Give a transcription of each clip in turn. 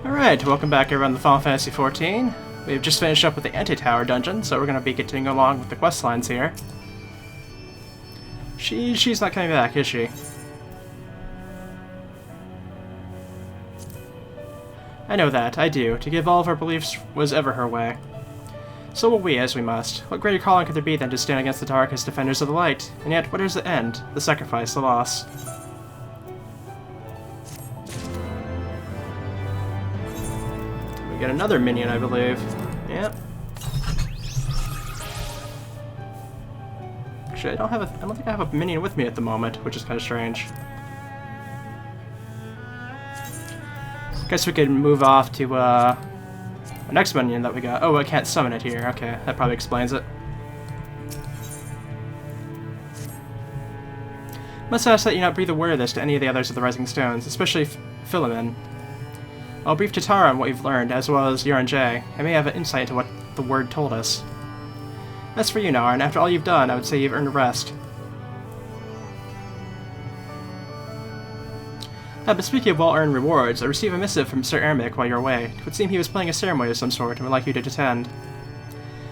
Alright, welcome back everyone to Final Fantasy XIV. We've just finished up with the Anti-Tower dungeon, so we're going to be continuing along with the quest lines here. She's not coming back, is she? I know that, I do. To give all of our beliefs was ever her way. So will we, as we must. What greater calling could there be than to stand against the dark as defenders of the light? And yet, what is the end? The sacrifice, the loss. Get another minion, I believe. Yep. Actually, I don't think I have a minion with me at the moment, which is kind of strange. Guess we could move off to the next minion that we got. Oh, I can't summon it here. Okay, that probably explains it. Must ask that you not breathe a word of this to any of the others of the Rising Stones, especially Philemon. I'll brief Tatara on what you've learned, as well as J. I may have an insight into what the word told us. As for you, Narn, after all you've done, I would say you've earned a rest. But speaking of well-earned rewards, I received a missive from Sir Ermic while you were away. It would seem he was planning a ceremony of some sort and would like you to attend.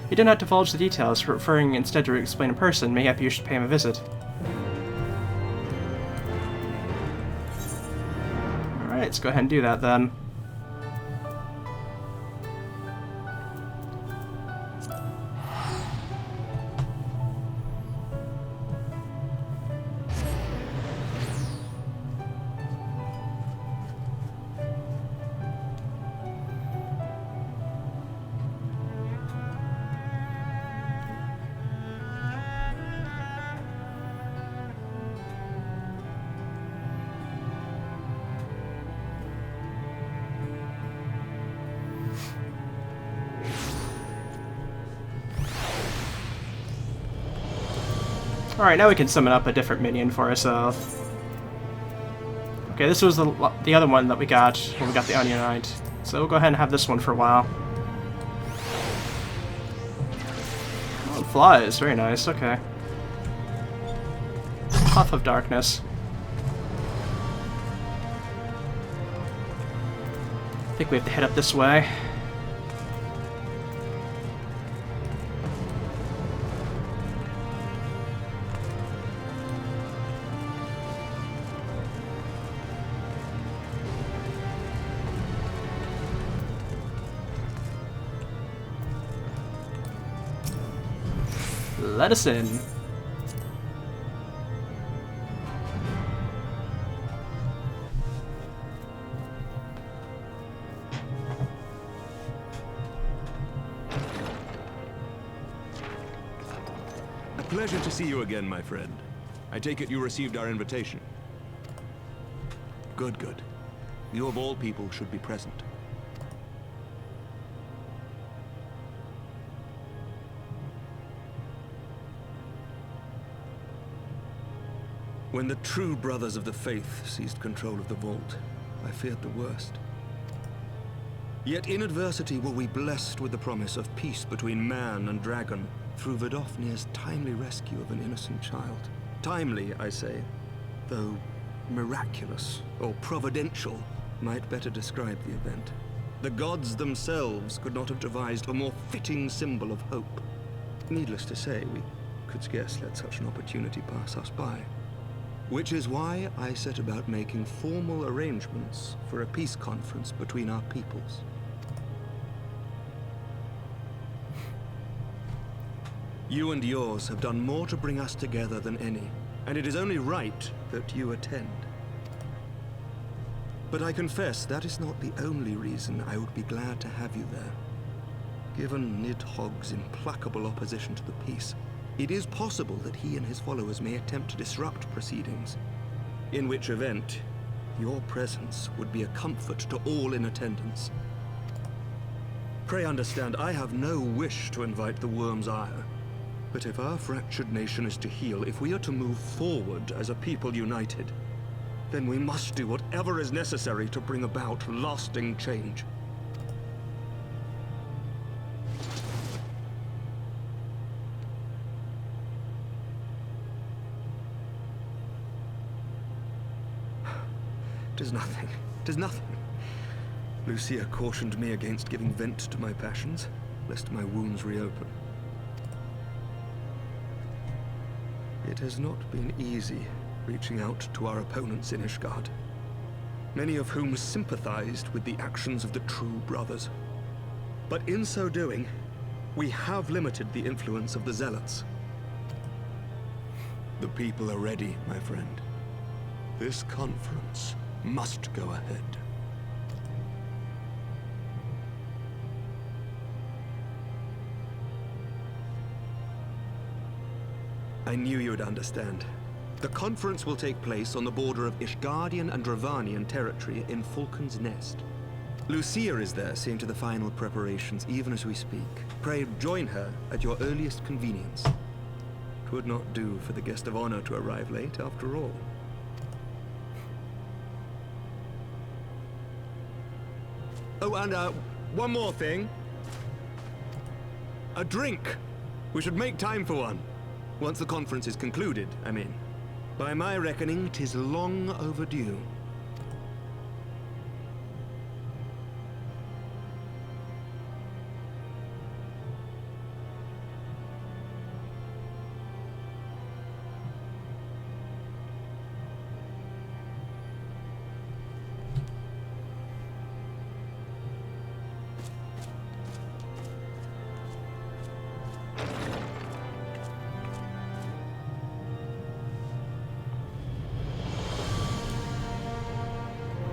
He did not divulge the details, preferring instead to explain in person. Mayhap you should pay him a visit. Alright, let's go ahead and do that then. Alright, now we can summon up a different minion for ourselves. Okay, this was the other one that we got when we got the Onion Knight. So we'll go ahead and have this one for a while. Oh, it flies. Very nice. Okay. Puff of Darkness. I think we have to head up this way. Let us in. A pleasure to see you again, my friend. I take it you received our invitation. Good, good. You of all people should be present. When the true brothers of the faith seized control of the vault, I feared the worst. Yet in adversity were we blessed with the promise of peace between man and dragon through Vidofnir's timely rescue of an innocent child. Timely, I say, though miraculous or providential might better describe the event. The gods themselves could not have devised a more fitting symbol of hope. Needless to say, we could scarce let such an opportunity pass us by. Which is why I set about making formal arrangements for a peace conference between our peoples. You and yours have done more to bring us together than any, and it is only right that you attend. But I confess that is not the only reason I would be glad to have you there. Given Nidhogg's implacable opposition to the peace, it is possible that he and his followers may attempt to disrupt proceedings, in which event, your presence would be a comfort to all in attendance. Pray understand, I have no wish to invite the worm's ire, but if our fractured nation is to heal, if we are to move forward as a people united, then we must do whatever is necessary to bring about lasting change. Tis nothing. Lucia cautioned me against giving vent to my passions, lest my wounds reopen. It has not been easy reaching out to our opponents in Ishgard, many of whom sympathized with the actions of the true brothers. But in so doing, we have limited the influence of the zealots. The people are ready, my friend. This conference must go ahead. I knew you would understand. The conference will take place on the border of Ishgardian and Dravanian territory in Falcon's Nest. Lucia is there, seeing to the final preparations even as we speak. Pray join her at your earliest convenience. It would not do for the guest of honor to arrive late, after all. Oh, and one more thing. A drink. We should make time for one. Once the conference is concluded, I mean. By my reckoning, 'tis long overdue.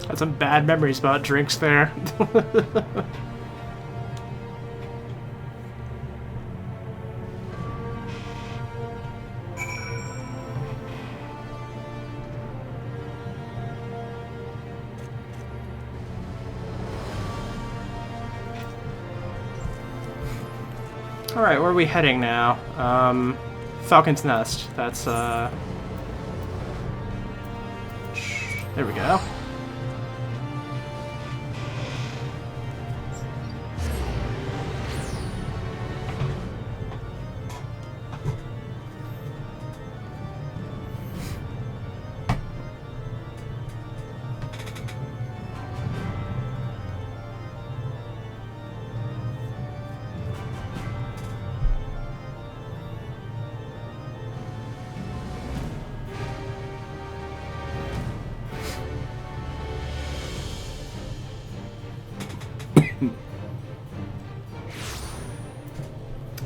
Had some bad memories about drinks there. Alright, where are we heading now? Falcon's Nest. That's, there we go.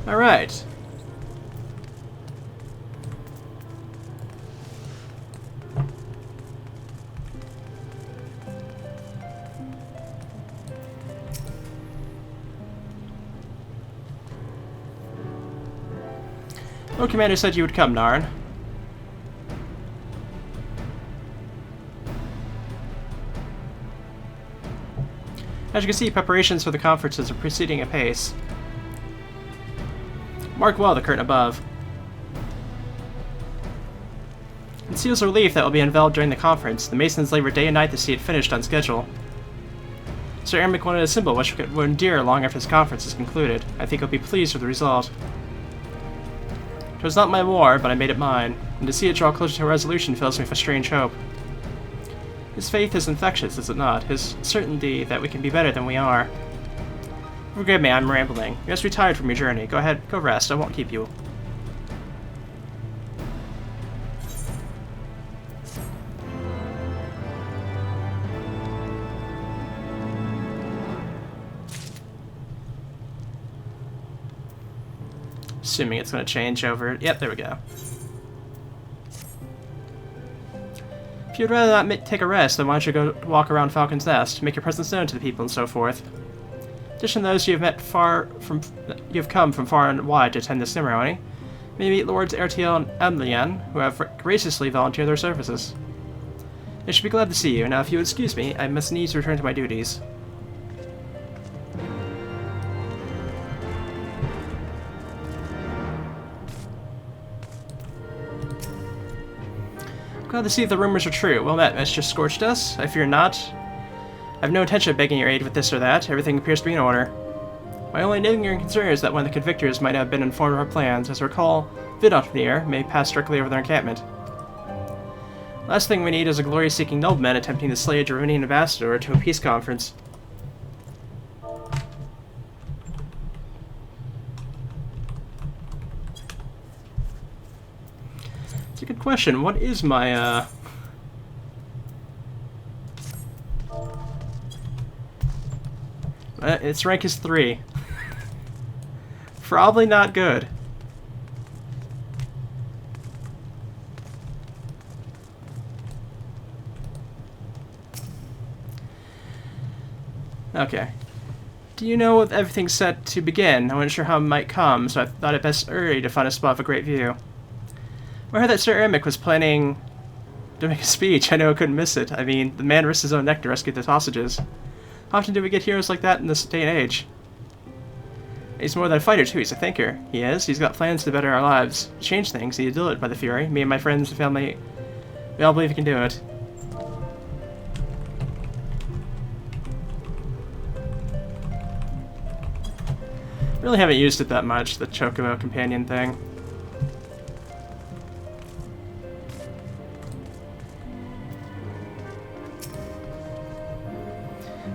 All right. Oh, Commander said you would come, Narn. As you can see, preparations for the conferences are proceeding apace. Mark well the curtain above. It seals relief that will be unveiled during the conference. The Masons labor day and night to see it finished on schedule. Sir Ermic wanted a symbol which would endure long after this conference is concluded. I think he'll be pleased with the result. It was not my war, but I made it mine, and to see it draw closer to a resolution fills me with a strange hope. His faith is infectious, is it not? His certainty that we can be better than we are. Forgive me, I'm rambling. You must be tired from your journey. Go ahead, go rest. I won't keep you. Assuming it's going to change over... Yep, there we go. If you'd rather not take a rest, then why don't you go walk around Falcon's Nest, make your presence known to the people and so forth. In addition to those you have come from far and wide to attend this ceremony, maybe meet Lords Ertiel and Amlian, who have graciously volunteered their services. They should be glad to see you. Now, if you would excuse me, I must needs return to my duties. Glad to see if the rumors are true. Well met, Mistress Scorched Us. I fear not. I have no intention of begging your aid with this or that. Everything appears to be in order. My only niggling concern is that one of the convictors might have been informed of our plans. As I recall, Vidofnir may pass directly over their encampment. Last thing we need is a glory-seeking nobleman attempting to slay a Dravanian ambassador to a peace conference. It's a good question. What is my, its rank is 3. Probably not good. Okay. Do you know if everything's set to begin? I wasn't sure how it might come, so I thought it best early to find a spot of a great view. I heard that Sir Ermic was planning to make a speech. I know I couldn't miss it. I mean, the man risked his own neck to rescue the hostages. How often do we get heroes like that in this day and age? He's more than a fighter, too. He's a thinker. He is. He's got plans to better our lives. To change things. He'd do it by the Fury. Me and my friends and family, we all believe he can do it. Really haven't used it that much, the Chocobo companion thing.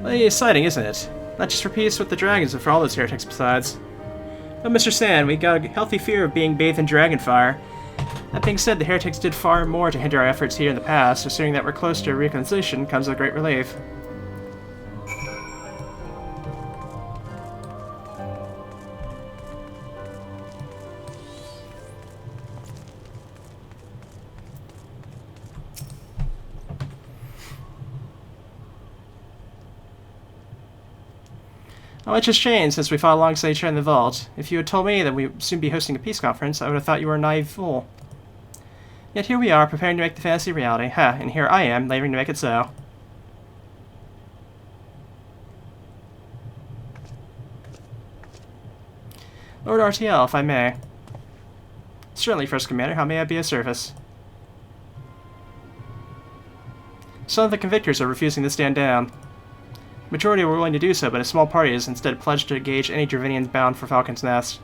Well, exciting, isn't it? Not just for peace with the dragons, but for all those heretics besides. But Mr. Sand, we got a healthy fear of being bathed in dragon fire. That being said, the heretics did far more to hinder our efforts here in the past. Assuming that we're close to a reconciliation comes with great relief. Not much has changed since we fought alongside each other in the vault. If you had told me that we'd soon be hosting a peace conference, I would have thought you were a naive fool. Yet here we are, preparing to make the fantasy reality. Ha, and here I am, laboring to make it so. Lord RTL, if I may. Certainly, First Commander, how may I be of service? Some of the convictors are refusing to stand down. Majority were willing to do so, but a small party has instead pledged to engage any Dravinians bound for Falcon's Nest.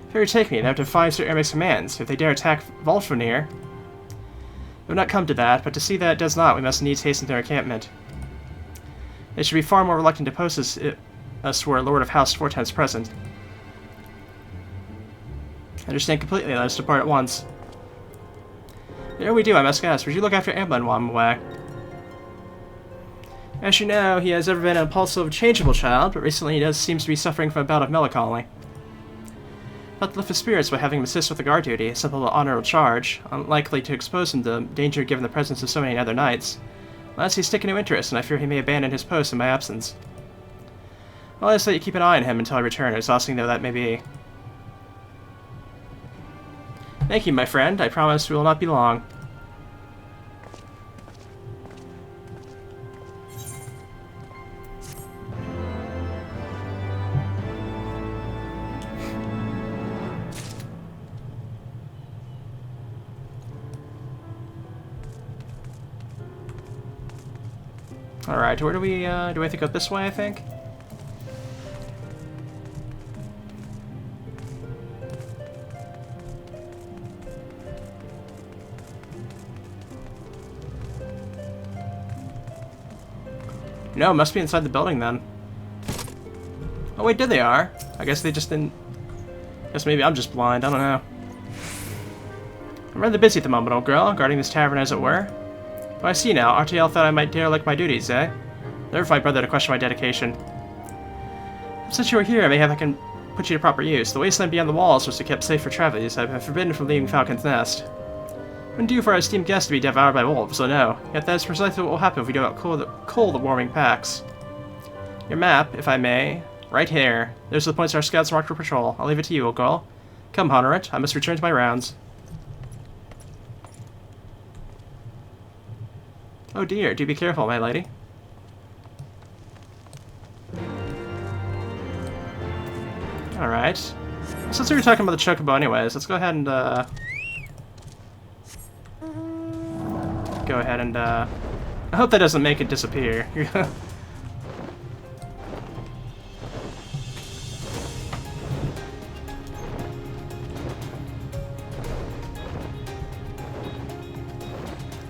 If they retake me, they have to defy Sir Ermic's commands. If they dare attack Volfenir, it would not come to that, but to see that it does not, we must needs hasten their encampment. They should be far more reluctant to post us were Lord of House Forten's present. I understand completely, let us depart at once. There we do, I must ask, would you look after Amblin while I'm away? As you know, he has ever been an impulsive, changeable child, but recently he seems to be suffering from a bout of melancholy. Thought to lift his spirits by having him assist with the guard duty, a simple honorable charge, unlikely to expose him to danger given the presence of so many other knights. Unless he's taken new interest, and I fear he may abandon his post in my absence. I'll just let you keep an eye on him until I return, exhausting though that may be. Thank you, my friend. I promise we will not be long. Alright, where do we have to go this way, I think? No, it must be inside the building then. Oh wait, there they are. I guess they just didn't... Guess maybe I'm just blind, I don't know. I'm rather busy at the moment, old girl, guarding this tavern as it were. Oh, I see now. RTL thought I might derelict my duties, eh? Never for my brother to question my dedication. Since you are here, I may have I can put you to proper use. The wasteland beyond the walls was to be kept safe for travelers. I've been forbidden from leaving Falcon's Nest. Wouldn't do for our esteemed guests to be devoured by wolves, so no. Yet that is precisely what will happen if we do not cull the warming packs. Your map, if I may, right here. There's the points our scouts marked for patrol. I'll leave it to you, old girl. Come, Unforunate. I must return to my rounds. Oh dear, do be careful, my lady. Alright. Since we were talking about the Chocobo anyways, let's go ahead and, I hope that doesn't make it disappear.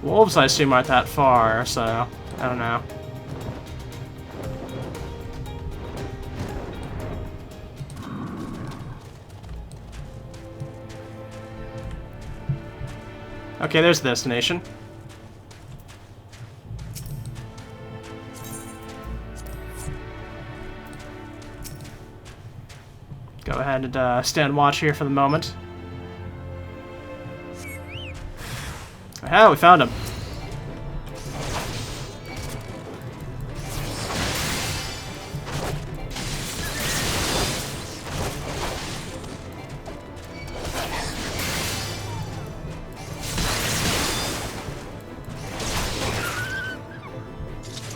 Wolves, I assume, aren't that far, so I don't know. Okay, there's the destination. Go ahead and stand watch here for the moment. Aha, we found him.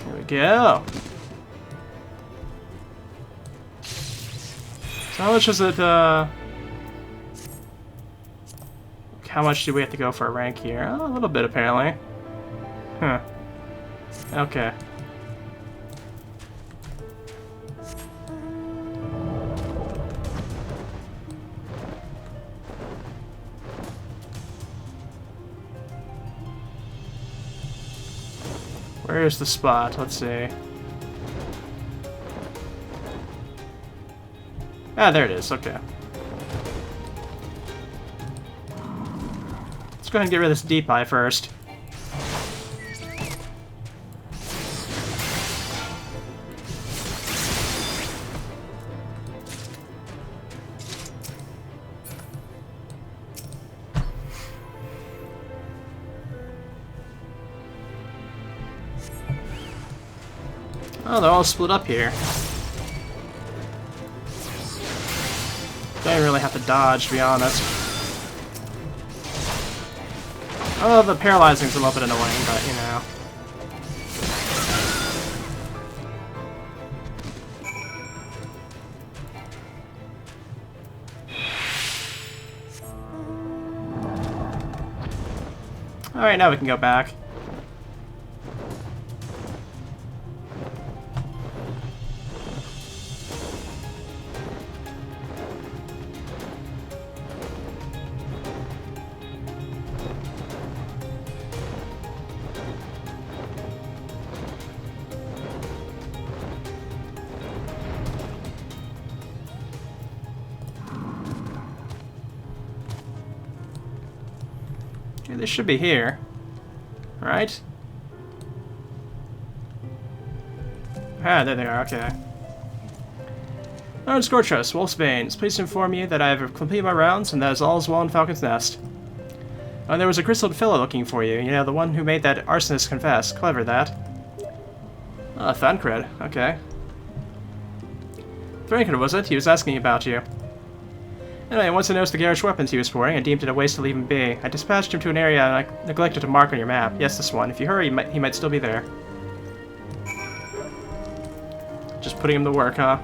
Here we go. So how much is it, how much do we have to go for a rank here? Oh, a little bit, apparently. Huh. Okay. Where's the spot? Let's see. Ah, there it is. Okay. Let's go ahead and get rid of this deep eye first. Oh, they're all split up here. Don't really have to dodge, to be honest. Oh, the paralyzing's a little bit annoying, but you know. Alright, now we can go back. Okay, they should be here. Alright. Ah, there they are, okay. Lord Scorchos, Wolfsbane, is pleased to inform you that I have completed my rounds and that is all is well in Falcon's Nest. Oh, there was a grizzled fellow looking for you. You know, the one who made that arsonist confess. Clever, that. Ah, Thancred. Okay. Thancred, was it? He was asking about you. Anyway, once I noticed the garish weapons he was pouring, I deemed it a waste to leave him be. I dispatched him to an area I neglected to mark on your map. Yes, this one. If you hurry, he might still be there. Just putting him to work, huh?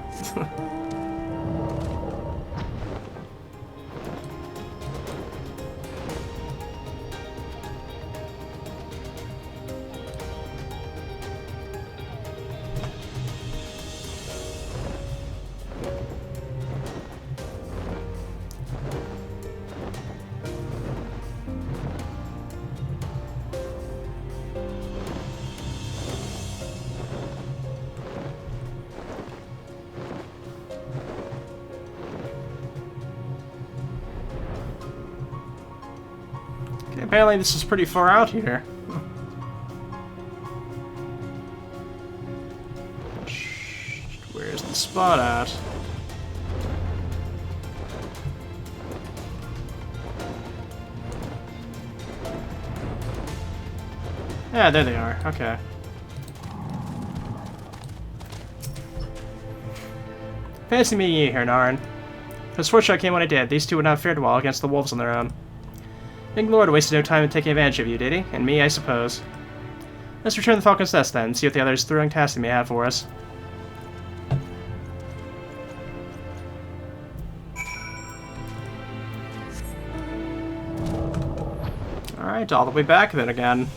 Apparently this is pretty far out here. Where's the spot at? Yeah, there they are. Okay. Fancy meeting you here, Narn. It was fortunate I came when I did. These two would not have fared well against the wolves on their own. Big Lord wasted no time in taking advantage of you, did he? And me, I suppose. Let's return to the Falcon's Nest, then, and see what the others thrilling tasks they may have for us. Alright, all the way back then again.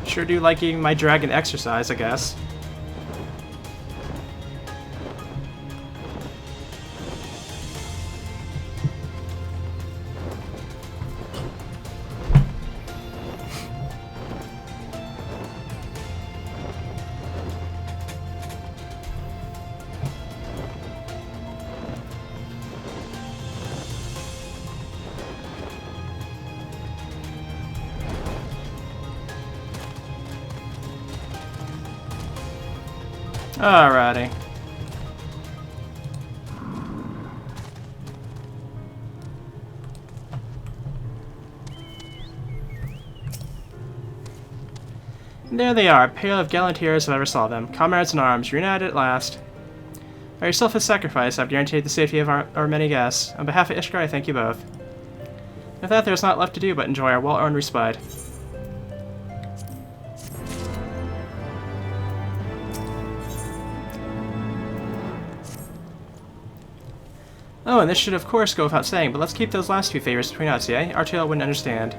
Sure do like eating my dragon exercise, I guess. Alrighty. There they are, a pair of gallant heroes if I ever saw them. Comrades in arms, reunited at last. By your selfless sacrifice, I've guaranteed the safety of our many guests. On behalf of Ishkar, I thank you both. With that, there's not left to do but enjoy our well-earned respite. Oh, and this should of course go without saying, but let's keep those last few favors between us, eh? Arteel wouldn't understand.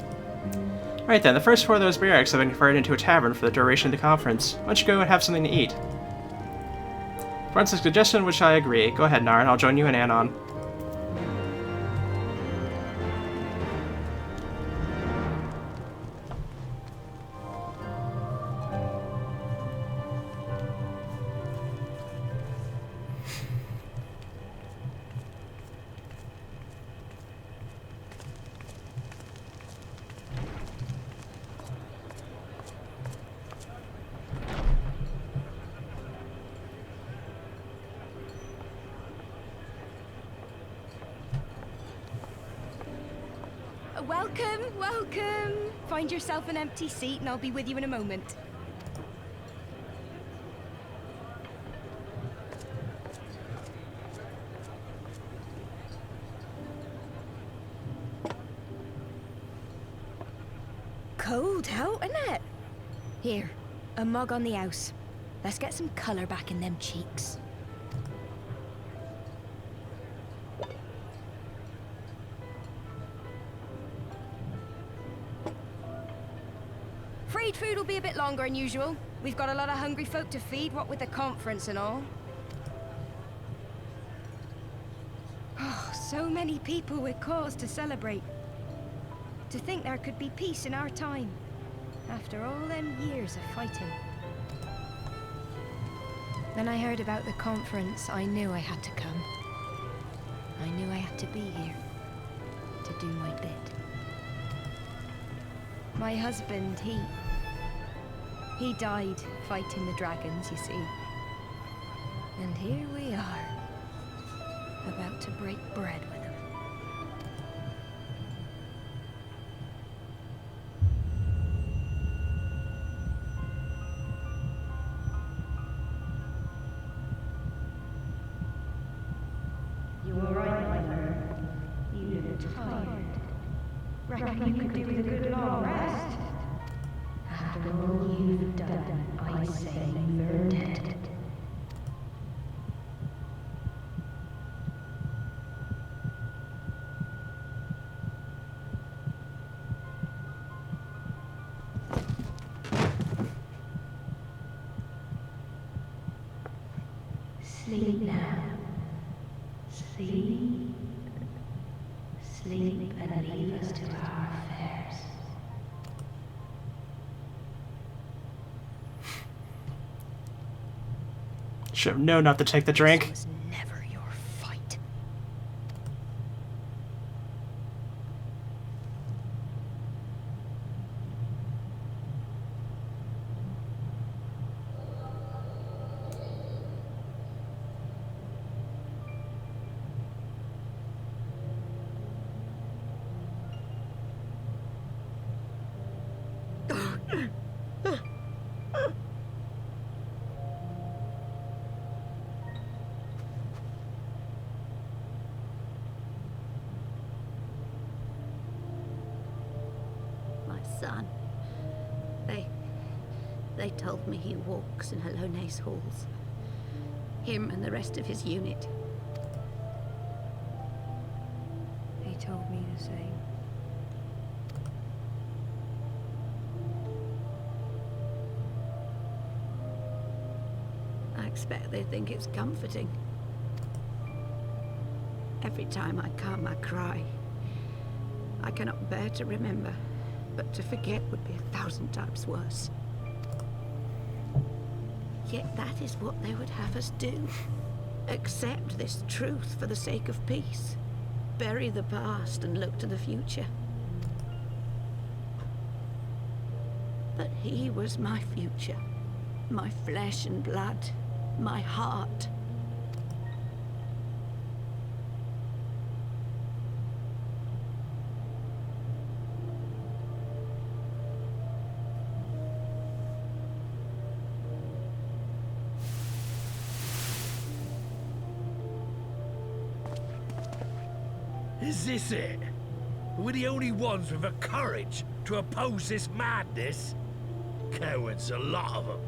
Right then, the first 4 of those barracks have been converted into a tavern for the duration of the conference. Why don't you go and have something to eat? Once a suggestion which I agree. Go ahead, Narn, I'll join you and Anon. Welcome, welcome. Find yourself an empty seat and I'll be with you in a moment. Cold out, isn't it? Here, a mug on the house. Let's get some colour back in them cheeks. Freed food will be a bit longer than usual. We've got a lot of hungry folk to feed, what with the conference and all. Oh, so many people with cause to celebrate. To think there could be peace in our time, after all them years of fighting. When I heard about the conference, I knew I had to come. I knew I had to be here, to do my bit. My husband, he died fighting the dragons, you see. And here we are, about to break bread with him. You were right, my friend. You look tired. Reckon you could do with a good long rest? After all you've done, I say you're dead. Sleep now. Sleep. Sleep and leave us to our affairs. Should have known not to take the drink. This was never your fight. Son. They told me he walks in Hallone's halls. Him and the rest of his unit. They told me the same. I expect they think it's comforting. Every time I calm my cry, I cannot bear to remember, but to forget would be 1,000 times worse. Yet that is what they would have us do. Accept this truth for the sake of peace. Bury the past and look to the future. But he was my future, my flesh and blood, my heart. Is this it? We're the only ones with the courage to oppose this madness? Cowards, a lot of them.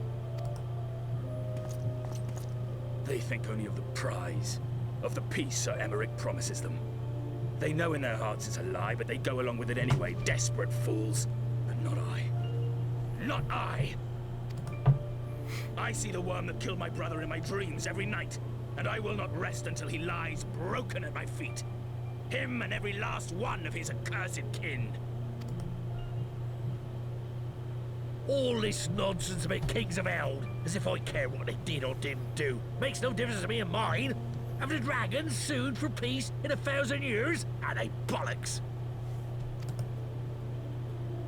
They think only of the prize, of the peace Sir Emmerich promises them. They know in their hearts it's a lie, but they go along with it anyway, desperate fools. But not I. Not I! I see the worm that killed my brother in my dreams every night, and I will not rest until he lies broken at my feet. Him and every last one of his accursed kin. All this nonsense about Kings of Eld, as if I care what they did or didn't do. Makes no difference to me and mine. Have the dragons sued for peace in 1,000 years? Are they bollocks?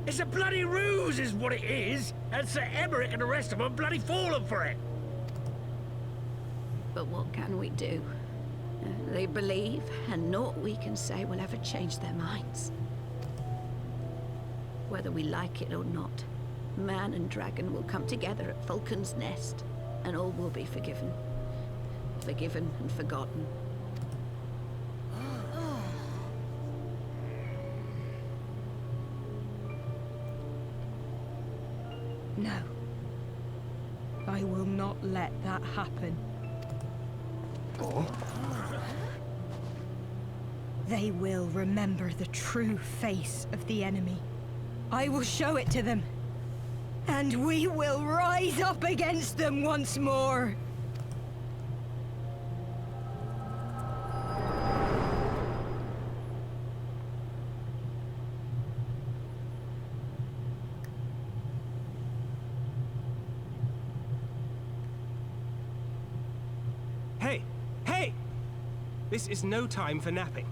It's a bloody ruse is what it is, and Sir Emmerich and the rest of them bloody fallen for it. But what can we do? They believe, and naught we can say will ever change their minds. Whether we like it or not, man and dragon will come together at Vulcan's Nest, and all will be forgiven. Forgiven and forgotten. No. I will not let that happen. They will remember the true face of the enemy. I will show it to them. And we will rise up against them once more. Hey! Hey! This is no time for napping.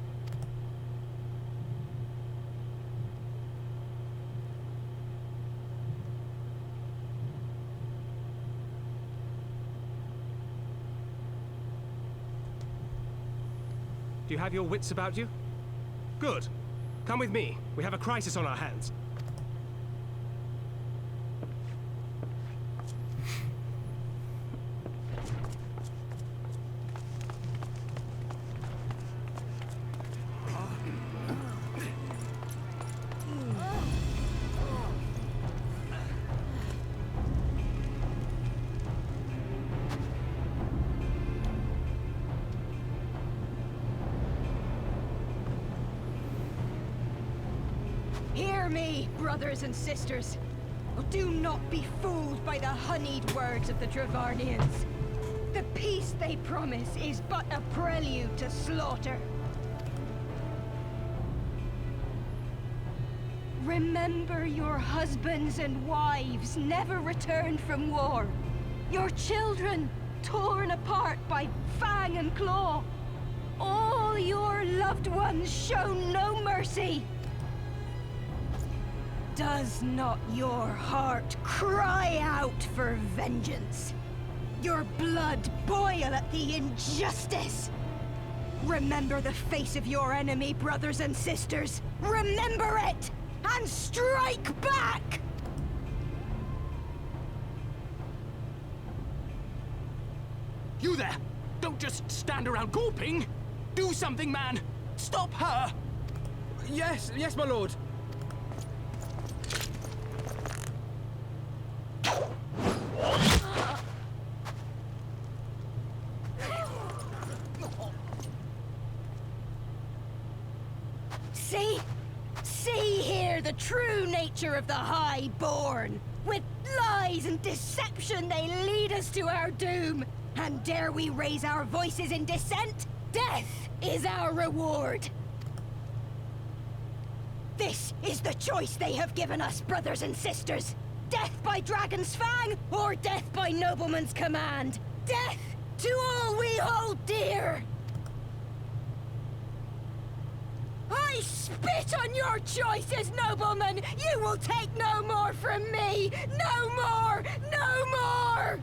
Do you have your wits about you? Good. Come with me. We have a crisis on our hands. Hear me, brothers and sisters. Do not be fooled by the honeyed words of the Dravarnians. The peace they promise is but a prelude to slaughter. Remember your husbands and wives never returned from war. Your children torn apart by fang and claw. All your loved ones shown no mercy. Does not your heart cry out for vengeance? Your blood boil at the injustice? Remember the face of your enemy, brothers and sisters. Remember it, and strike back! You there! Don't just stand around gawping! Do something, man! Stop her! Yes, my lord. See here the true nature of the Highborn. With lies and deception they lead us to our doom. And dare we raise our voices in dissent? Death is our reward. This is the choice they have given us, brothers and sisters. Death by dragon's fang, or death by nobleman's command. Death to all we hold dear. I spit on your choices, noblemen! You will take no more from me! No more! No more!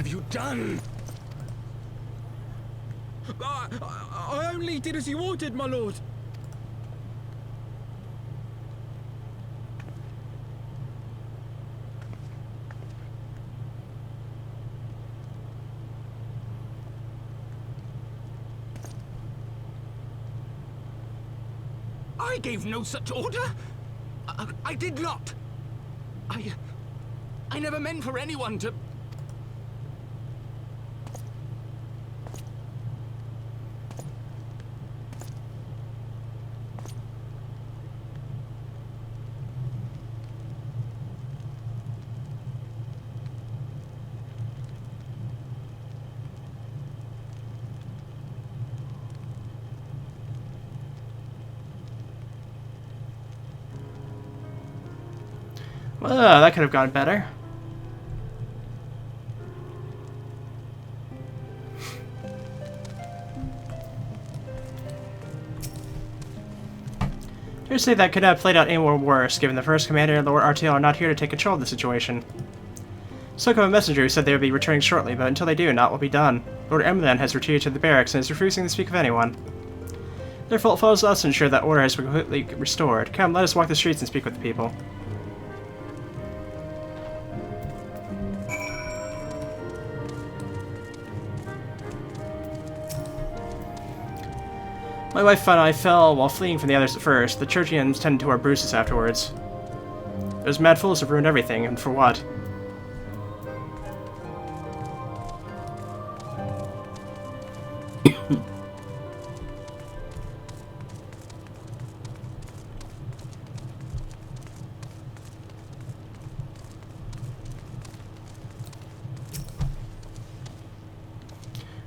you done? I only did as you ordered, my lord. I gave no such order. I did not. I never meant for anyone to... Well, that could have gone better. Dare say that could have played out any more worse, given the First Commander and Lord RTL are not here to take control of the situation. Spoke of a messenger who said they would be returning shortly, but until they do, not will be done. Lord Emelian has retreated to the barracks and is refusing to speak of anyone. Therefore, it falls to us to ensure that order has been completely restored. Come, let us walk the streets and speak with the people. My wife and I fell while fleeing from the others at first. The Churchians tended to our bruises afterwards. Those mad fools have ruined everything, and for what?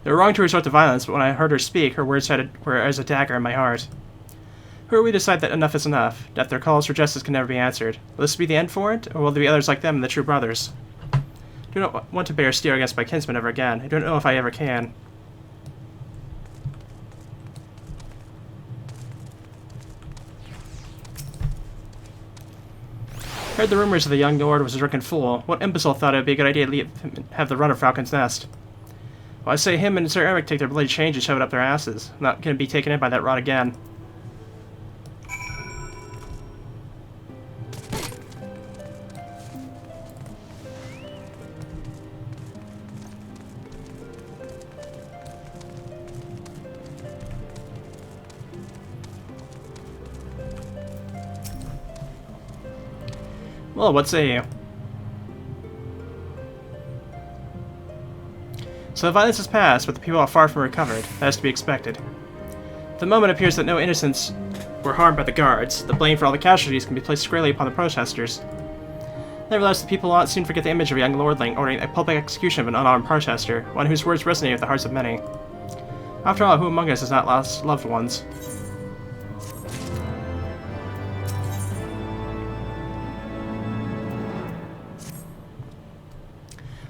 They were wrong to resort to violence, but when I heard her speak, her words were as a dagger in my heart. Who are we to decide that enough is enough, that their calls for justice can never be answered? Will this be the end for it, or will there be others like them, the true brothers? I do not want to bear steel against my kinsmen ever again. I don't know if I ever can. Heard the rumors of the young lord was a drunken fool. What imbecile thought it would be a good idea to have the run of Falcon's Nest? Well, I say him and Sir Eric take their bloody change and shove it up their asses. I'm not going to be taken in by that rot again. Well, what say you? So the violence has passed, but the people are far from recovered. That is to be expected. At the moment, it appears that no innocents were harmed by the guards. The blame for all the casualties can be placed squarely upon the protesters. Nevertheless, the people will not soon forget the image of a young lordling ordering a public execution of an unarmed protester, one whose words resonate with the hearts of many. After all, who among us has not lost loved ones?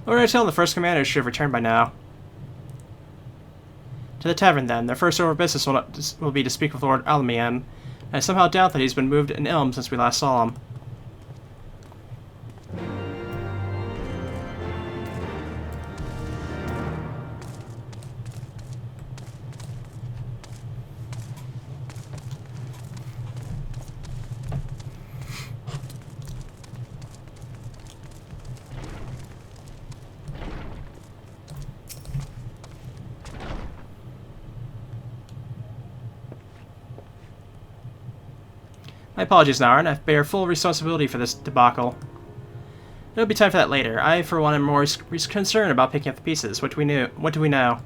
Lord Artel and the First Commander should have returned by now. To the tavern, then. Their first order of business will be to speak with Lord Alamian, and I somehow doubt that he's been moved in ilm since we last saw him. My apologies, Naran. I bear full responsibility for this debacle. There'll be time for that later. I, for one, am more concerned about picking up the pieces. What do we know?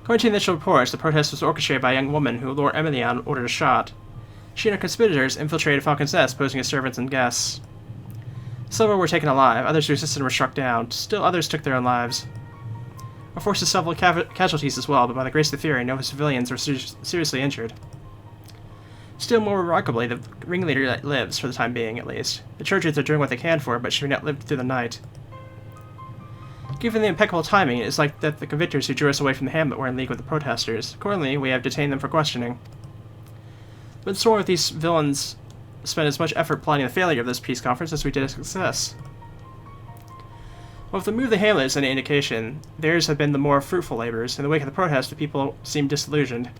According to the initial reports, the protest was orchestrated by a young woman who Lord Emelian ordered a shot. She and her conspirators infiltrated Falcon's Nest, posing as servants and guests. Several were taken alive, others who resisted were struck down. Still others took their own lives. Our forces suffered casualties as well, but by the grace of the Fury, no civilians were seriously injured. Still more remarkably, the ringleader lives, for the time being at least. The Churchians are doing what they can for her, but she may not live through the night. Given the impeccable timing, it is like that the convictors who drew us away from the hamlet were in league with the protesters. Accordingly, we have detained them for questioning. But sworn with these villains spent as much effort plotting the failure of this peace conference as we did its success. Well, if the move of the hamlet is any indication, theirs have been the more fruitful labors. In the wake of the protest, the people seemed disillusioned.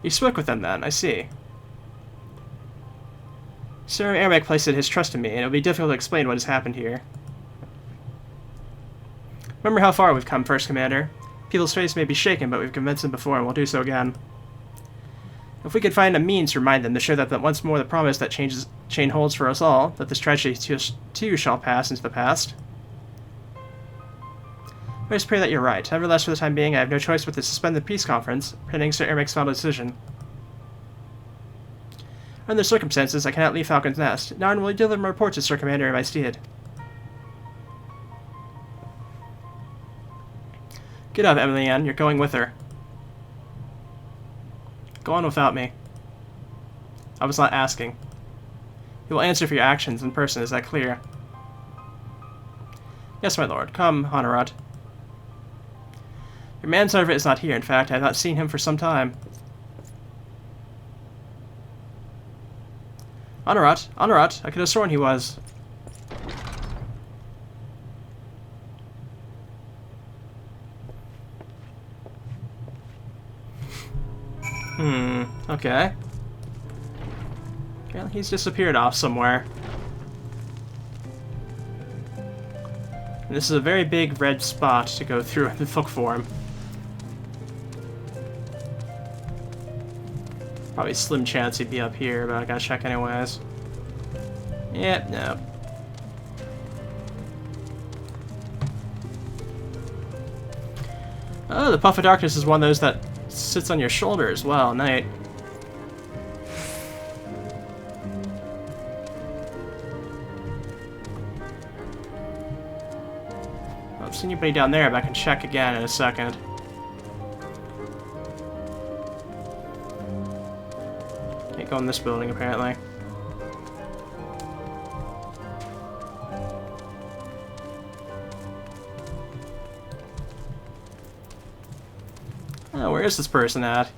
You spoke with them then, I see. Sir Ermac placed his trust in me, and it will be difficult to explain what has happened here. Remember how far we've come, First Commander. People's faith may be shaken, but we've convinced them before, and we'll do so again. If we could find a means to remind them to show that once more the promise that chain holds for us all, that this tragedy too shall pass into the past. I just pray that you're right. Nevertheless, for the time being, I have no choice but to suspend the peace conference, pending Sir Ermac's final decision. Under the circumstances, I cannot leave Falcon's Nest. Now, will you deliver my report to Sir Commander in my stead? Get up, Emily Ann. You're going with her. Go on without me. I was not asking. You will answer for your actions in person, is that clear? Yes, my lord. Come, Honorat. Your manservant is not here. In fact, I have not seen him for some time. Honorat! Honorat! I could have sworn he was. Okay. Well, he's disappeared off somewhere. And this is a very big red spot to go through and look for him. Probably slim chance he'd be up here, but I gotta check anyways. Yep, no. Oh, the Puff of Darkness is one of those that sits on your shoulder as well, night. I don't see anybody down there, but I can check again in a second. Can't go in this building, apparently. Oh, where is this person at?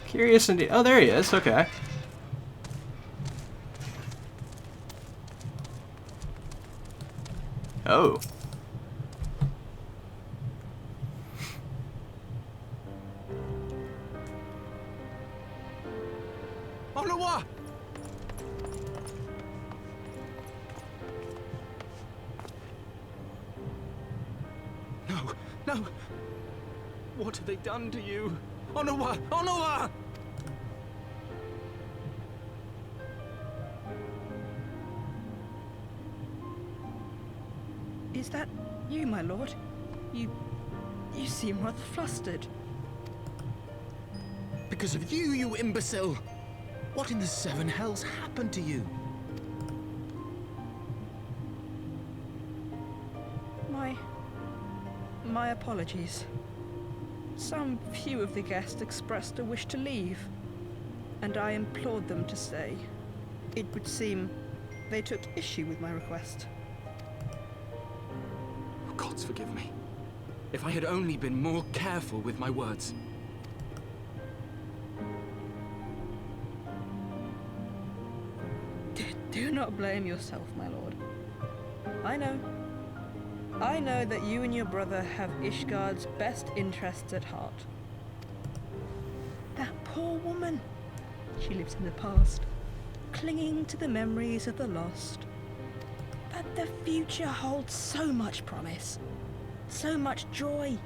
Curious indeed. Oh, there he is. Okay. Oh. Onawa! No, no. What have they done to you? Onawa! Onawa! Is that you, my lord? You seem rather flustered. Because of you, you imbecile! What in the seven hells happened to you? My apologies. Some few of the guests expressed a wish to leave, and I implored them to stay. It would seem they took issue with my request. Oh, gods forgive me. If I had only been more careful with my words. Do not blame yourself, my lord. I know that you and your brother have Ishgard's best interests at heart. That poor woman. She lives in the past, clinging to the memories of the lost. But the future holds so much promise, so much joy.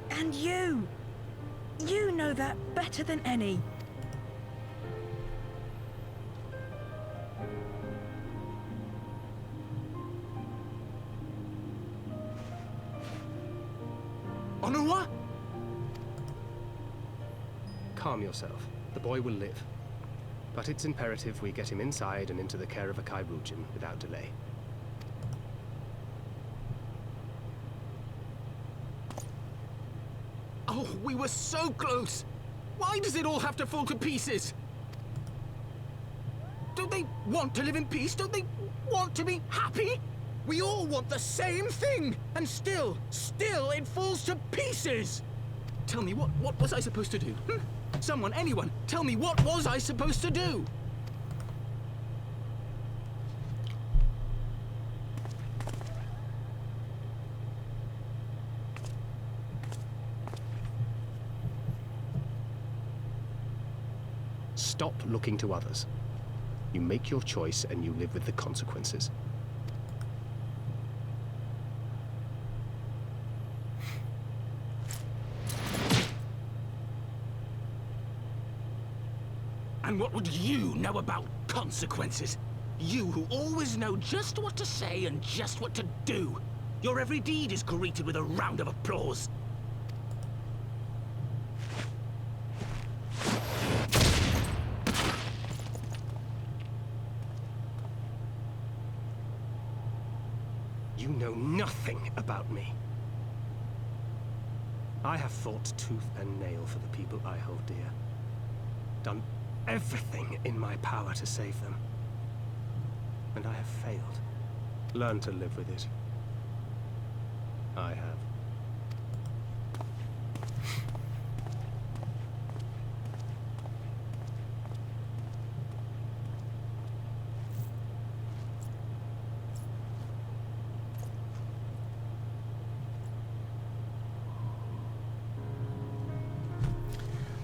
And you know that better than any. Onawa? Calm yourself. The boy will live. But it's imperative we get him inside and into the care of a Kairujin without delay. Oh, we were so close! Why does it all have to fall to pieces? Don't they want to live in peace? Don't they want to be happy? We all want the same thing, and still it falls to pieces. Tell me, what was I supposed to do? Someone, anyone, tell me, what was I supposed to do? Stop looking to others. You make your choice and you live with the consequences. And what would you know about consequences? You who always know just what to say and just what to do. Your every deed is greeted with a round of applause. You know nothing about me. I have fought tooth and nail for the people I hold dear. Done everything in my power to save them. And I have failed. Learn to live with it. I have.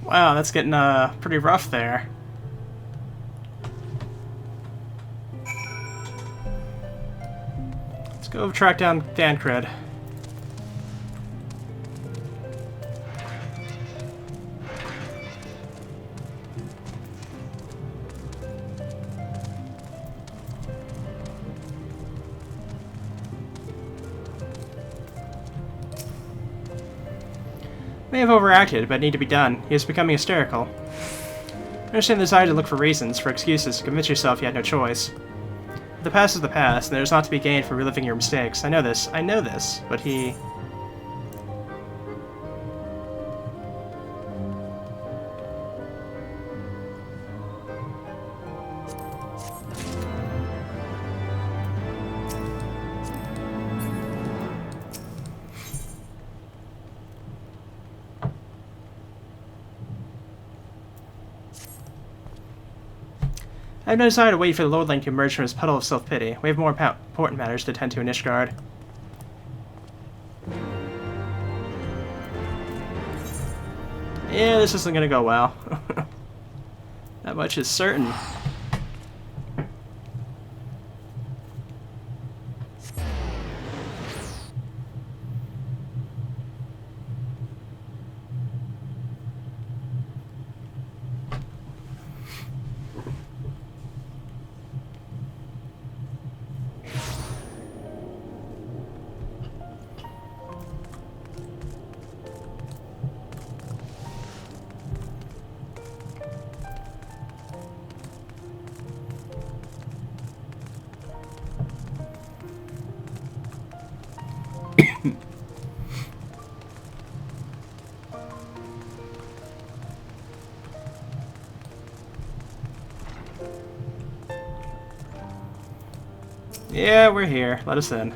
Wow, that's getting pretty rough there. Let's go track down Thancred. May have overacted, but it need to be done. He is becoming hysterical. Understand the desire to look for reasons, for excuses, to convince yourself you had no choice. The past is the past, and there is not to be gained for reliving your mistakes. I know this, but he... I have no desire to wait for the Lordling to emerge from his puddle of self-pity. We have more important matters to attend to in Ishgard. Yeah, this isn't gonna go well. That much is certain. Yeah, we're here. Let us in.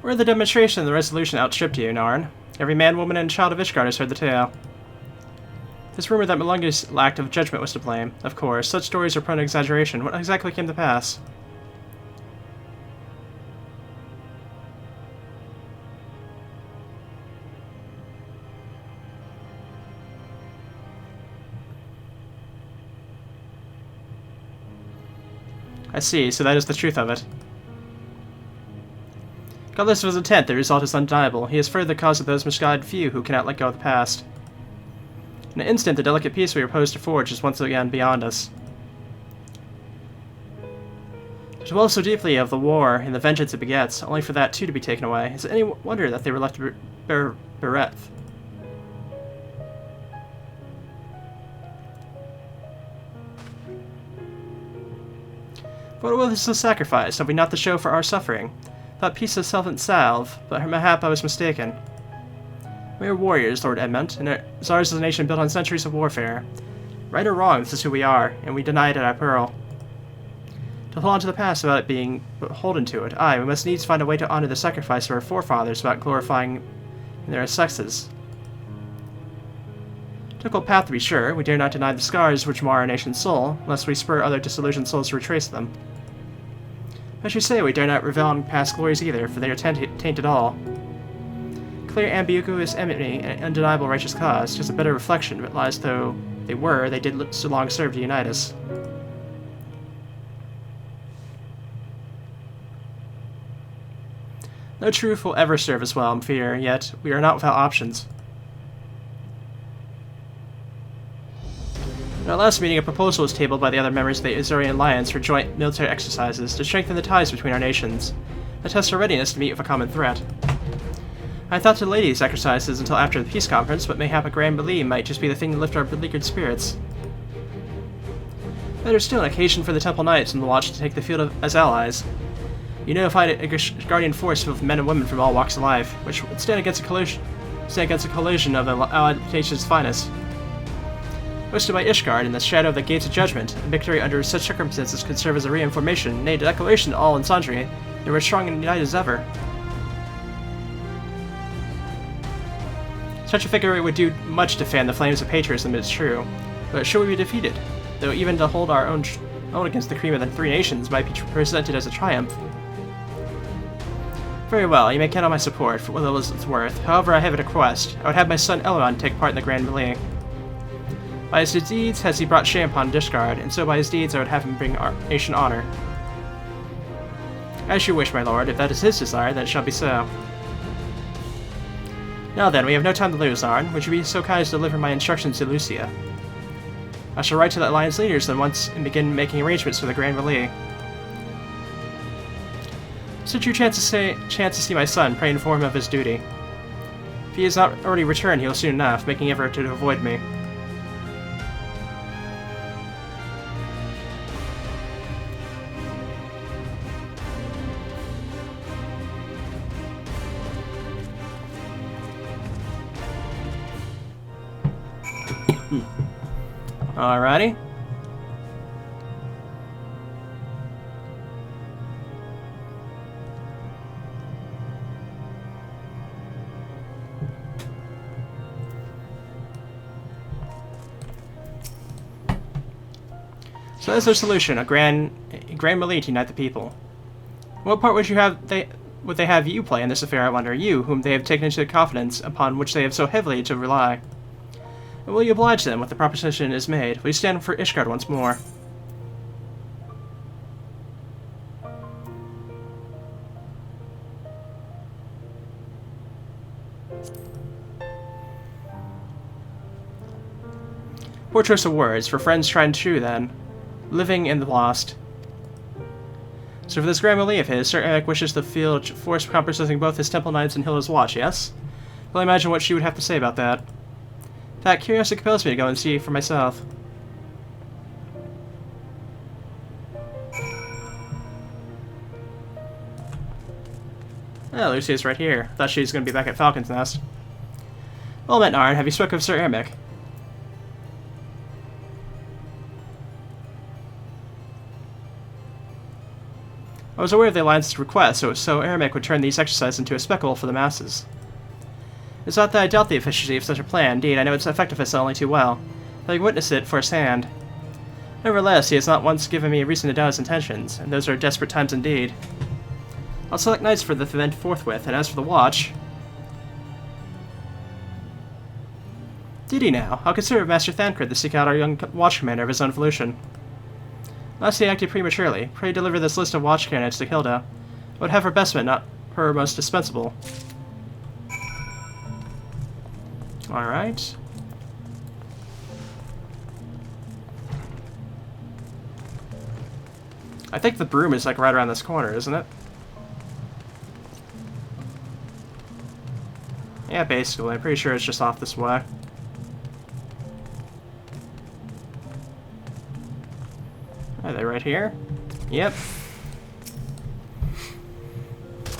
Where the demonstration and the resolution outstripped you, Narn. Every man, woman, and child of Ishgard has heard the tale. This rumor that Malunga's lack of judgment was to blame. Of course, such stories are prone to exaggeration. What exactly came to pass? I see, so that is the truth of it. Regardless of his intent, the result is undeniable. He is further the cause of those misguided few who cannot let go of the past. In an instant, the delicate peace we were posed to forge is once again beyond us. To dwell so deeply of the war and the vengeance it begets, only for that too to be taken away, is it any wonder that they were left bereft? What was the sacrifice? Have we not the show for our suffering? Thought peace a salvant salve, but mayhap I was mistaken. We are warriors, Lord Edmund, and ours is a nation built on centuries of warfare. Right or wrong, this is who we are, and we deny it at our peril. To hold on to the past without it being beholden to it, aye, we must needs find a way to honor the sacrifice of our forefathers without glorifying their sexes. Difficult path to be sure, we dare not deny the scars which mar our nation's soul, lest we spur other disillusioned souls to retrace them. As you say, we dare not revel in past glories either, for they are tainted all. Clear, ambiguous enmity, and undeniable righteous cause, just a better reflection of it lies though they did so long serve to unite us. No truth will ever serve us well, I fear, yet we are not without options. In our last meeting, a proposal was tabled by the other members of the Azorian Alliance for joint military exercises to strengthen the ties between our nations, and test our readiness to meet with a common threat. I thought to delay these exercises until after the peace conference, but mayhap a grand melee might just be the thing to lift our beleaguered spirits. Better still, an occasion for the Temple Knights and the Watch to take the field as allies. Unified a guardian force filled with men and women from all walks of life, which would stand against a collision of the allied nation's finest. Hosted by Ishgard in the shadow of the Gates of Judgment, victory under such circumstances could serve as a reinformation, nay, a declaration to all and sundry that we're strong and united as ever. Such a victory would do much to fan the flames of patriotism, it is true, but should we be defeated? Though even to hold our own against the cream of the three nations might be presented as a triumph. Very well, you may count on my support for what little it's worth. However, I have a request. I would have my son Elrond take part in the grand melee. By his deeds has he brought shame upon Ishgard, and so by his deeds I would have him bring our nation honor. As you wish, my lord. If that is his desire, then it shall be so. Now then, we have no time to lose, Arn. Would you be so kind as to deliver my instructions to Lucia? I shall write to the Alliance leaders then once and begin making arrangements for the grand melee. Such your chance to see my son, pray inform him of his duty. If he has not already returned, he will soon enough, making effort to avoid me. Alrighty. So that's their solution, a grand melee to unite the people. What part would they have you play in this affair, I wonder, you, whom they have taken into confidence, upon which they have so heavily to rely? And will you oblige them when the proposition is made? Will you stand for Ishgard once more? Poor choice of words, for friends tried and true, then. Living in the lost. So for this grand melee of his, Sir Eric wishes to field force comprising both his Temple Knights and Hilda's Watch, yes? Well, I imagine what she would have to say about that. In fact, curiosity compels me to go and see for myself. Oh, Lucia's right here. Thought she was going to be back at Falcon's Nest. Well met, Narn. Have you spoken of Sir Ermic? I was aware of the Alliance's request, so Ermic would turn these exercises into a spectacle for the masses. It's not that I doubt the efficiency of such a plan. Indeed, I know its effectiveness only too well, having witnessed it firsthand. Nevertheless, he has not once given me a reason to doubt his intentions, and those are desperate times indeed. I'll select knights for the event forthwith, and as for the watch... Did he now? I'll consider Master Thancred to seek out our young watch commander of his own volition. Last he acted prematurely. Pray deliver this list of watch candidates to Hilda. I would have her best men, not her most dispensable. Alright. I think the broom is like right around this corner, isn't it? Yeah, basically. I'm pretty sure it's just off this way. Are they right here? Yep.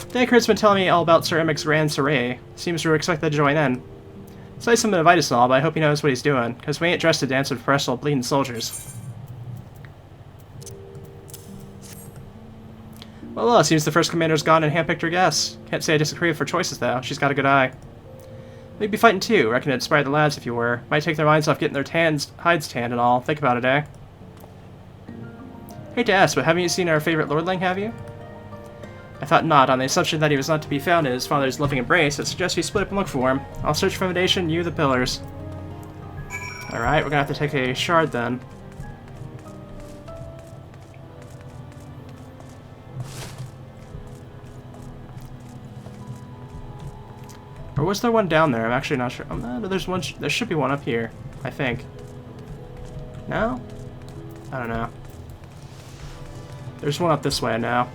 Deckard's been telling me all about Sir Emmik's grand soiree. Seems we're expected to join in. It's nice of him to invite us and all, but I hope he knows what he's doing, because we ain't dressed to dance with professional bleeding soldiers. Well, it seems the first commander's gone and handpicked her guests. Can't say I disagree with her choices, though. She's got a good eye. We'd be fighting too. Reckon it'd inspire the lads if you were. Might take their minds off getting their hides tanned and all. Think about it, eh? Hate to ask, but haven't you seen our favorite lordling, have you? I thought not. On the assumption that he was not to be found in his father's loving embrace, it suggests we split up and look for him. I'll search for foundation, you the pillars. Alright, we're gonna have to take a shard then. Or was there one down there? I'm actually not sure. Oh, no, there's one. There should be one up here, I think. No? I don't know. There's one up this way now.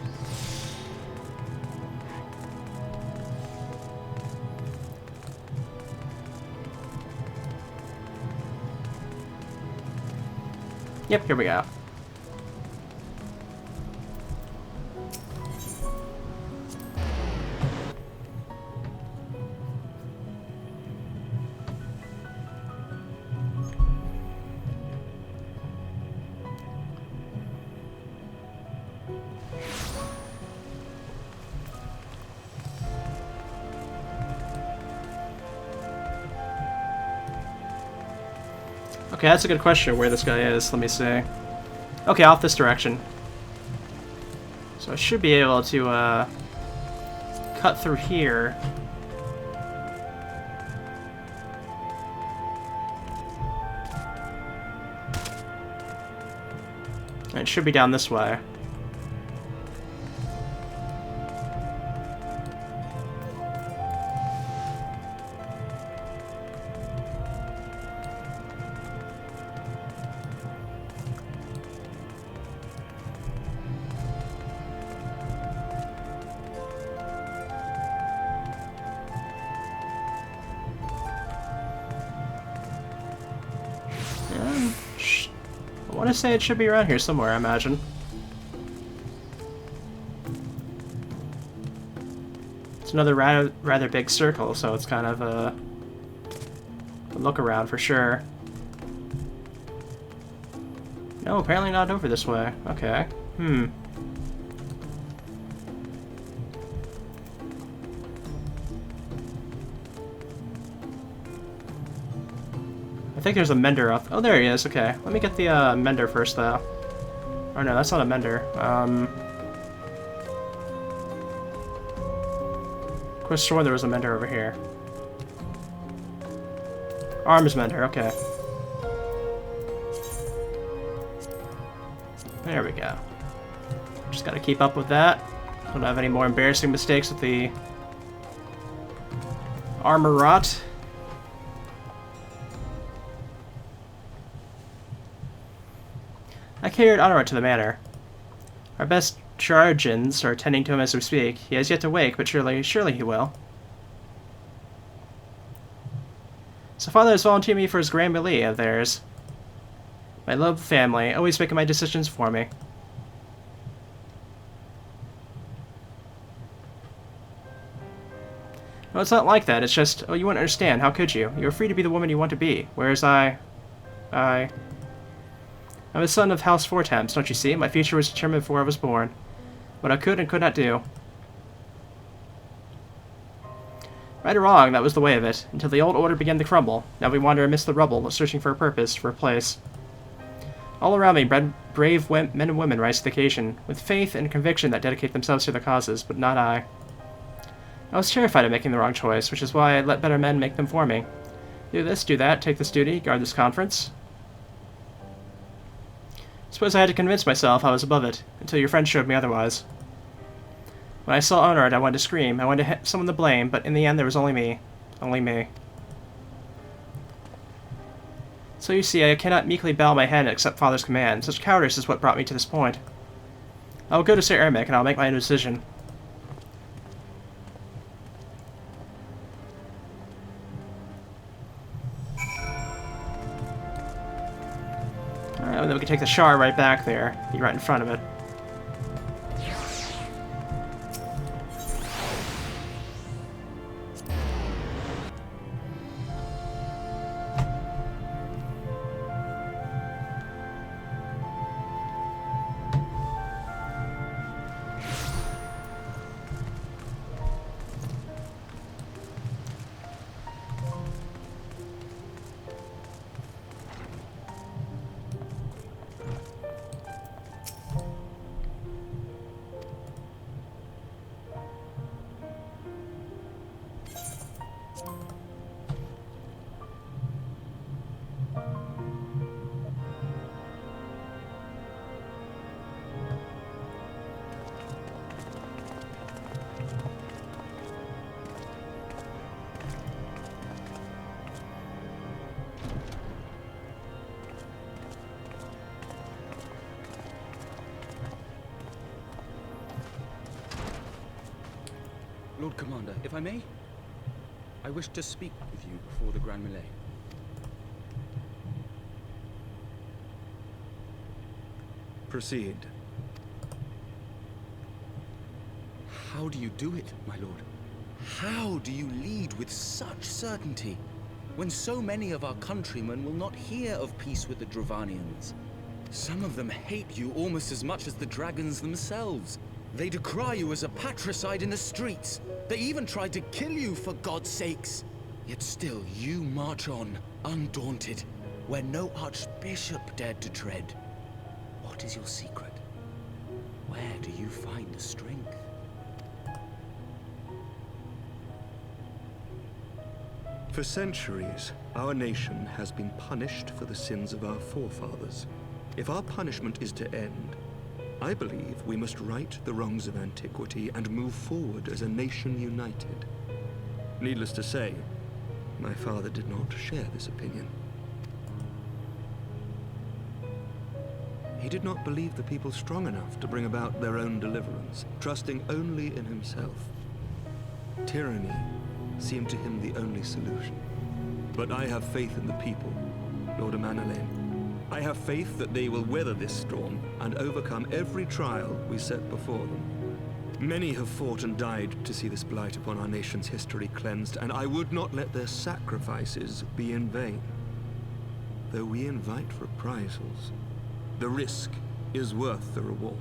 Yep, here we go. Okay, that's a good question where this guy is. Let me see. Okay, off this direction. So I should be able to cut through here. And it should be down this way. I want to say it should be around here somewhere, I imagine. It's another rather big circle, so it's kind of a look around for sure. No, apparently not over this way. Okay. I think there's a mender off. Oh, there he is. Okay. Let me get the mender first, though. Or no, that's not a mender. I was sure there was a mender over here. Arms mender. Okay. There we go. Just gotta keep up with that. Don't have any more embarrassing mistakes with the armor rot. I carried Unforunate to the manor. Our best chargins are tending to him as we speak. He has yet to wake, but surely he will. So father has volunteered me for his grand melee of theirs. My loved family, always making my decisions for me. No, it's not like that. It's just, oh, you wouldn't understand. How could you? You're free to be the woman you want to be, whereas I'm a son of House Fortemps, don't you see? My future was determined before I was born. What I could and could not do. Right or wrong, that was the way of it, until the old order began to crumble. Now we wander amidst the rubble, searching for a purpose, for a place. All around me, brave men and women rise to the occasion, with faith and conviction that dedicate themselves to their causes, but not I. I was terrified of making the wrong choice, which is why I let better men make them for me. Do this, do that, take this duty, guard this conference. Suppose I had to convince myself I was above it, until your friend showed me otherwise. When I saw Unforunate, I wanted to scream. I wanted to hit someone to blame, but in the end there was only me. Only me. So you see, I cannot meekly bow my head and accept Father's command. Such cowardice is what brought me to this point. I'll go to Sir Ermic and I'll make my own decision. Alright, then we can take the shard right back there. Be right in front of it. Lord Commander, if I may, I wish to speak with you before the Grand Melee. Proceed. How do you do it, my lord? How do you lead with such certainty, when so many of our countrymen will not hear of peace with the Dravanians? Some of them hate you almost as much as the dragons themselves. They decry you as a patricide in the streets. They even tried to kill you, for God's sakes. Yet still you march on, undaunted, where no archbishop dared to tread. What is your secret? Where do you find the strength? For centuries, our nation has been punished for the sins of our forefathers. If our punishment is to end, I believe we must right the wrongs of antiquity and move forward as a nation united. Needless to say, my father did not share this opinion. He did not believe the people strong enough to bring about their own deliverance, trusting only in himself. Tyranny seemed to him the only solution. But I have faith in the people, Lord Amanalain. I have faith that they will weather this storm and overcome every trial we set before them. Many have fought and died to see this blight upon our nation's history cleansed, and I would not let their sacrifices be in vain. Though we invite reprisals, the risk is worth the reward.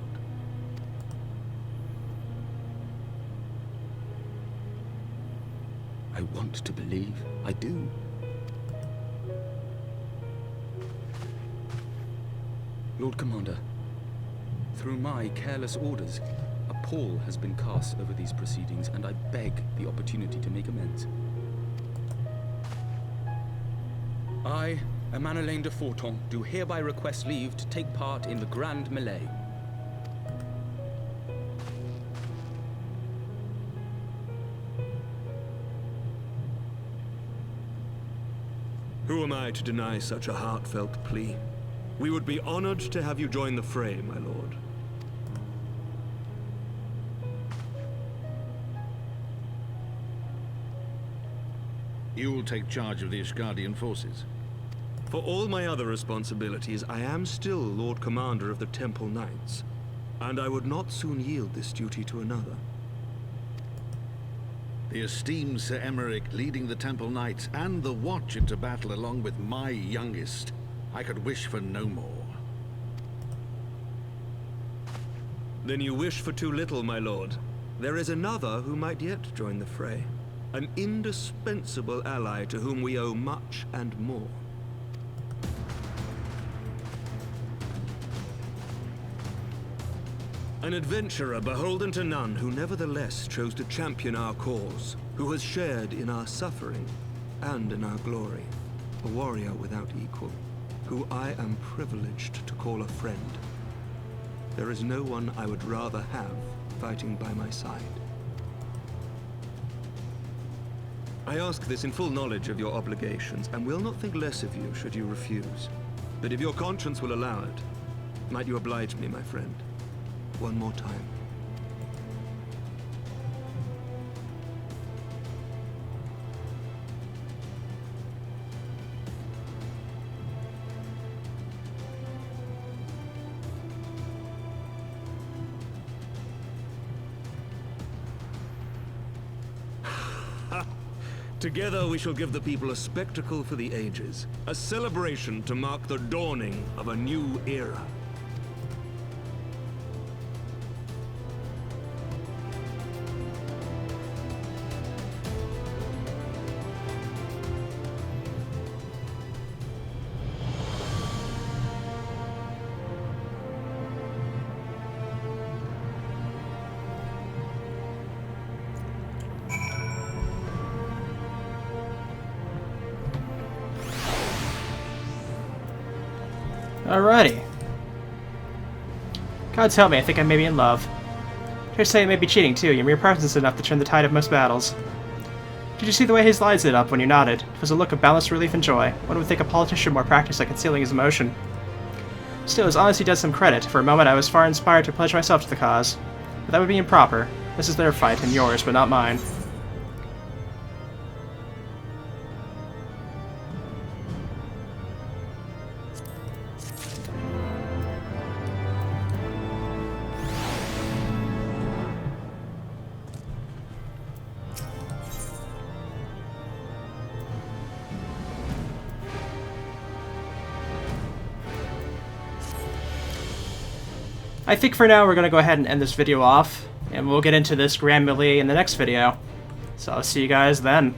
I want to believe. I do. Lord Commander, through my careless orders, a pall has been cast over these proceedings, and I beg the opportunity to make amends. I, Amanalain de Forton, do hereby request leave to take part in the Grand Melee. Who am I to deny such a heartfelt plea? We would be honored to have you join the fray, my lord. You will take charge of the Ishgardian forces? For all my other responsibilities, I am still Lord Commander of the Temple Knights, and I would not soon yield this duty to another. The esteemed Sir Emeric leading the Temple Knights and the Watch into battle along with my youngest. I could wish for no more. Then you wish for too little, my lord. There is another who might yet join the fray. An indispensable ally to whom we owe much and more. An adventurer beholden to none, who nevertheless chose to champion our cause, who has shared in our suffering and in our glory. A warrior without equal, who I am privileged to call a friend. There is no one I would rather have fighting by my side. I ask this in full knowledge of your obligations, and will not think less of you should you refuse. But if your conscience will allow it, might you oblige me, my friend? one more time. Together we shall give the people a spectacle for the ages, a celebration to mark the dawning of a new era. Alrighty. Gods help me, I think I may be in love. Dare say it may be cheating too, your mere presence is enough to turn the tide of most battles. Did you see the way his eyes lit up when you nodded? It was a look of boundless relief and joy. One would think a politician more practiced at concealing his emotion. Still, his honesty does some credit. For a moment I was far inspired to pledge myself to the cause. But that would be improper. This is their fight, and yours, but not mine. I think for now we're going to go ahead and end this video off, and we'll get into this grand melee in the next video. So I'll see you guys then.